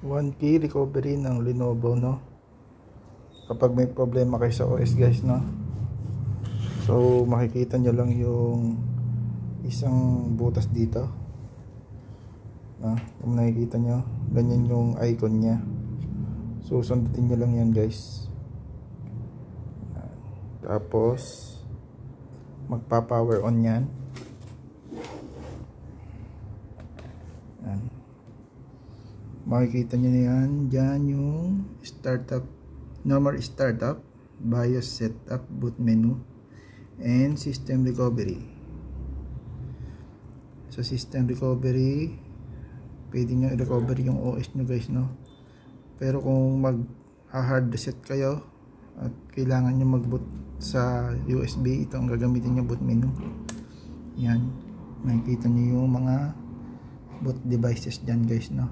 1 key recovery ng Lenovo, no? Kapag may problema kayo sa OS, guys, no? So makikita nyo lang yung isang butas dito, no? Kung nakikita nyo, ganyan yung icon nya. So sundutin nyo lang yan, guys. Tapos magpa-power on yan. Yan. Makikita nyo na yan. Dyan yung startup, normal startup, BIOS setup, boot menu, and system recovery. Sa system recovery, pwede nyo i-recovery yung OS nyo, guys, no? Pero kung mag-hard reset kayo at kailangan nyo mag-boot sa USB, ito ang gagamitin nyo, boot menu. Yan, makikita nyo yung mga boot devices dyan, guys, no?